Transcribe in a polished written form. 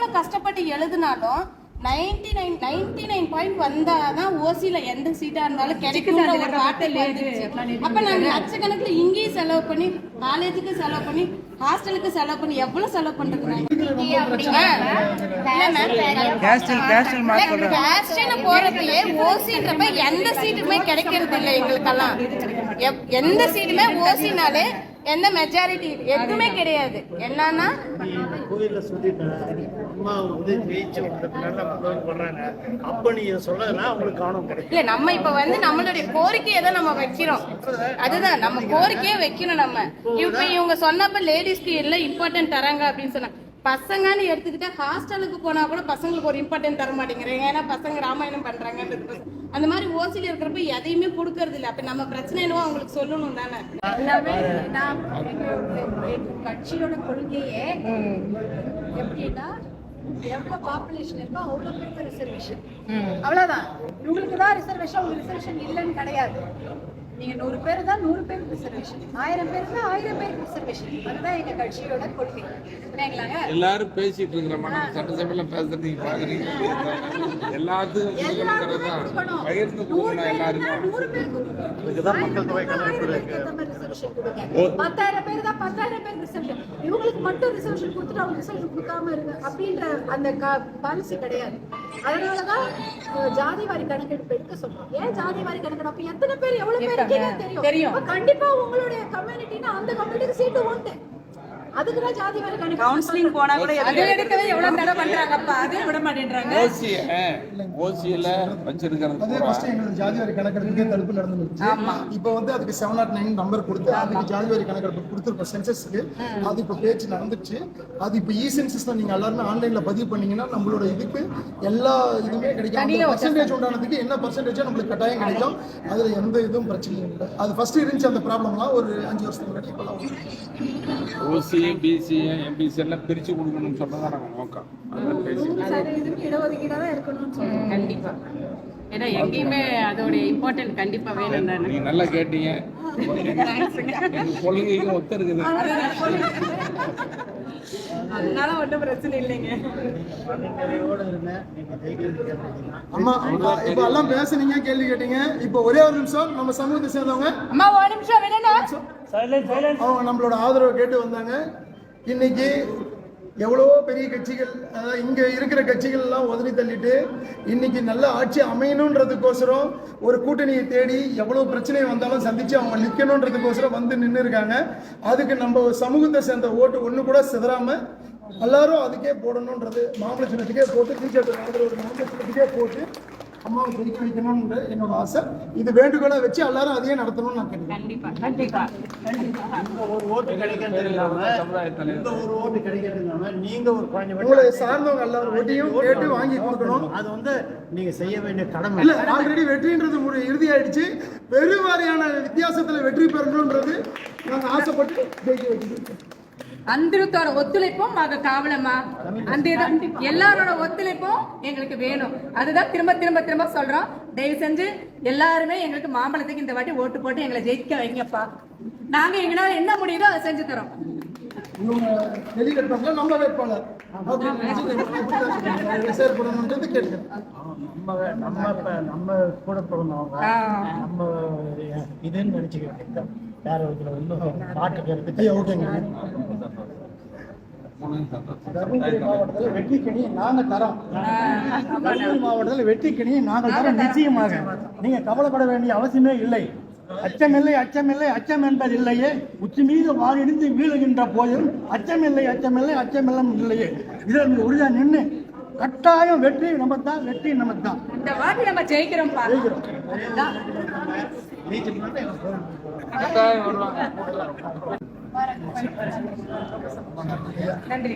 எவ்வளவு கஷ்டப்பட்டு எழுதினாலும் 99 வந்தாதான் ஓசியில எந்த சீட்டா இருந்தாலும் கிடைக்கும் ஒரு வார்த்தை வந்துருச்சு. அப்ப நாங்க லட்சக்கணக்குல இங்கேயும் செலவு பண்ணி, காலேஜுக்கு செலவு பண்ணி, ஹாஸ்டலுக்கு செலவு பண்ணி எவ்வளவு செலவு பண்றது? போறப்பயே ஓசின்றப்ப எந்த சீட்டுமே கிடைக்கிறது இல்லை எங்களுக்கெல்லாம். எந்த சீட்டுமே ஓசினாலே எந்த மெஜாரிட்டி எதுவுமே கிடையாது. என்னன்னா கோயில சொல்லிட்டேன் அம்மா வந்து ஜெயிச்சு பண்றாங்க. அப்ப நீங்க சொல்லலாம் உங்களுக்கு கவனம் கிடைக்கும். இல்ல நம்ம இப்ப வந்து நம்மளுடைய கோரிக்கையை தான் நம்ம வைக்கிறோம். அதுதான் நம்ம கோரிக்கையை வைக்கணும். நம்ம இப்ப இவங்க சொன்னப்ப லேடிஸ்க்கு எல்லாம் இம்பார்ட்டன்ட் தராங்க அப்படின்னு சொன்னாங்க. பசங்கன்னு எடுத்துக்கிட்டா ஹாஸ்டலுக்கு போனா கூட பசங்களுக்கு ஒரு இம்பார்ட்டன்ட் தர மாட்டேங்கிறீங்க. ஏன்னா பசங்க ராமாயணம் பண்றாங்கன்றது அந்த மாதிரி ஓசில இருக்கிறப்ப எதையுமே கொடுக்கறது இல்லை. அப்ப நம்ம பிரச்சனை என்னவோ அவங்களுக்கு சொல்லணும் தானே. எல்லாமே கட்சியோட கொள்கையே எப்படின்னா எவ்வளவு பாப்புலேஷன் இருக்கோ அவ்வளவு பேருக்கு ரிசர்வேஷன், அவ்வளவுதான். இவங்களுக்கு தான் ரிசர்வேஷன், உங்களுக்கு ரிசர்வேஷன் இல்லைன்னு கிடையாது. நீங்க 100 பேர் தான் 100 பேருக்கு ரிசர்வேஷன், 1000 பேர் தான் 1000 பேருக்கு ரிசர்வேஷன். அதுதான் எங்க கட்சியோட கொள்கை. எல்லாரும் பேசிட்டு இருக்கிறோம். சட்டசபையில பேசுறது பாக்குறீங்க. எல்லாத்துக்கும் பகிர்ந்து கொடுக்கணும். எல்லாருக்கும் 100 பேருக்கு மக்கள் தொகை கணக்கு 10,000 பேர் தான் 10,000 பேருக்கு ரிசர்வேஷன். இவங்களுக்கு மட்டும் ரிசர்வேஷன் கொடுத்துட்டு அவங்க ரிசர்வேஷன் கொடுக்காம இருங்க அப்படின்ற அந்த பாலிசி கிடையாது. அதனாலதான் ஜாதி வாரி கணக்கெடுப்பு எடுக்க சொல்றோம். ஏன் ஜாதி வாரி கணக்கெடுப்பு? எத்தனை பேர் எவ்வளவு பேர் தெரியும். கண்டிப்பா உங்களுடைய கம்யூனிட்டினா அந்த கம்யூனிட்டிக்கு சீட்டு உண்டு. அதுக்குதான் ஜாதி வாரி கணக்கு கவுன்சிலிங் போனா கூட எடுக்கவே எவ்வளவு தடவை பண்றாங்கப்பா, அதே விட மாட்டேன்றாங்க. ஓசியில வச்சிருக்கிறது அதே ஃபர்ஸ்ட் எங்களுக்கு ஜாதி வாரி கணக்கெடுப்புக்கே தடுப்பு நடந்துருச்சு. இப்போ வந்து அதுக்கு 709 நம்பர் கொடுத்து அதுக்கு ஜாதி வாரி கணக்கெடுப்பு கொடுத்துருக்கோம் சென்சஸ்க்கு. அது இப்போ பேச்சு நடந்துச்சு. அது இப்போ சென்சஸ் தான். நீங்க எல்லாருமே ஆன்லைன்ல பதிவு பண்ணீங்கன்னா நம்மளோட இதுக்கு எல்லா இதுவுமே கிடைக்கும். பர்சன்டேஜ் உண்டானதுக்கு என்ன பர்சன்டேஜோ நம்மளுக்கு கட்டாயம் கிடைக்கும். அதுல எந்த இதுவும் பிரச்சனையும் இல்லை. அது ஃபர்ஸ்ட் இருந்துச்சு அந்த ப்ராப்ளம்லாம் ஒரு 5 வருஷத்துக்கு முன்னாடி. இப்போலாம் ஓசி பிசி எம்பிசி எல்லாம் பிரிச்சு கொடுக்கணும்னு சொல்றதா நாங்க நோக்கம். கண்டிப்பா ஏன்னா எங்கேயுமே அதோட இம்பார்ட்டன்ட் கண்டிப்பா வேணும் தானே. நீங்க நல்லா கேட்டீங்க. கொள்கைக்கும் ஒத்து இருக்குது. அதனால ஒன்றும் பிரச்சனை இல்லைங்க. அம்மா இப்ப எல்லாம் பேசுனீங்க, கேள்வி கேட்டீங்க. இப்ப ஒரே ஒரு நிமிஷம் நம்ம சமூகத்தை சேர்ந்தவங்க அம்மா ஒரு நிமிஷம் வேணும்னா அவங்க நம்மளோட ஆதரவை கேட்டு வந்தாங்க. இன்னைக்கு எவ்வளோ பெரிய கட்சிகள், அதாவது இங்கே இருக்கிற கட்சிகள் எல்லாம் உதறி தள்ளிட்டு இன்னைக்கு நல்ல ஆட்சி அமையணுன்றதுக்கோசரம் ஒரு கூட்டணியை தேடி எவ்வளோ பிரச்சனை வந்தாலும் சந்திச்சு அவங்க நிற்கணுன்றதுக்கோசரம் வந்து நின்று இருக்காங்க. அதுக்கு நம்ம சமூகத்தை சேர்ந்த ஓட்டு ஒன்று கூட சிதறாம எல்லாரும் அதுக்கே போடணுன்றது, மாம்பழ சின்னத்துக்கே போட்டு பிஜேபி ஆதரவு மாம்பழ சின்னத்துக்கே போட்டு அம்மாவை ஜெயிக்க வைக்கணும்ன்ற என்னோட ஆசை. இது வேண்டுகோளை வச்சு எல்லாரும் அதையே நடத்தணும்னு நான் கேட்கிறேன். கண்டிப்பா கண்டிப்பா ஒரு ஓட்டு கிடைக்கிறது இல்லாம இந்த ஒரு ஓட்டு கிடைக்கிறது இல்லாம நீங்க ஒரு உங்களை சார்ந்தவங்க எல்லாரும் ஓட்டையும் கேட்டு வாங்கி கொடுக்கணும். அது வந்து நீங்க செய்ய வேண்டிய கடமை. இல்ல, ஆல்ரெடி வெற்றின்றது இறுதி ஆயிடுச்சு. பெருவாரியான வித்தியாசத்துல வெற்றி பெறணும்ன்றது நாங்க ஆசைப்பட்டு ஜெயிக்க வைக்கிறோம். அந்திரத்தோட ஒத்துழைப்பும் காவலமா அந்த எல்லாரோட ஒத்துழைப்பும் எங்களுக்கு வேணும். அதுதான் திரும்ப திரும்ப திரும்ப சொல்றோம். தயவு செஞ்சு எல்லாருமே எங்களுக்கு மாம்பழத்துக்கு இந்த வாட்டி ஓட்டு போட்டு எங்களை ஜெயிக்க வைங்கப்பா. நாங்க எங்களால என்ன முடியுதோ அதை செஞ்சு தரோம். நம்ம வேட்பாளர் செயற்படணும்ன்றது கேட்கிறேன். நம்ம கூட பிறந்தவங்க நம்ம இதுன்னு நினைச்சுக்கிட்டு வேற பாட்டு கேட்டு ஓகேங்க. தருமபுரி மாவட்டத்தில் வெற்றிக்கணியை நாங்கள் தரோம். தருமபுரி மாவட்டத்தில் வெற்றிக்கணியை நாங்கள் தரோம். நிச்சயமாக நீங்க கவலைப்பட வேண்டிய அவசியமே இல்லை. அச்சமில்லை அச்சமில்லை அச்சம் என்பது இல்லையே, உச்சி மீது வாரிடிந்து வீழுகின்ற போதும் அச்சமில்லை அச்சமில்லை அச்சமெல்லாம் இல்லையே. இதில் உறுதியா நின்று கட்டாயம் வெற்றி நமக்கு தான், வெற்றி நமக்கு தான். இந்த வாட்டி நம்ம ஜெயிக்கிறோம். நன்றி.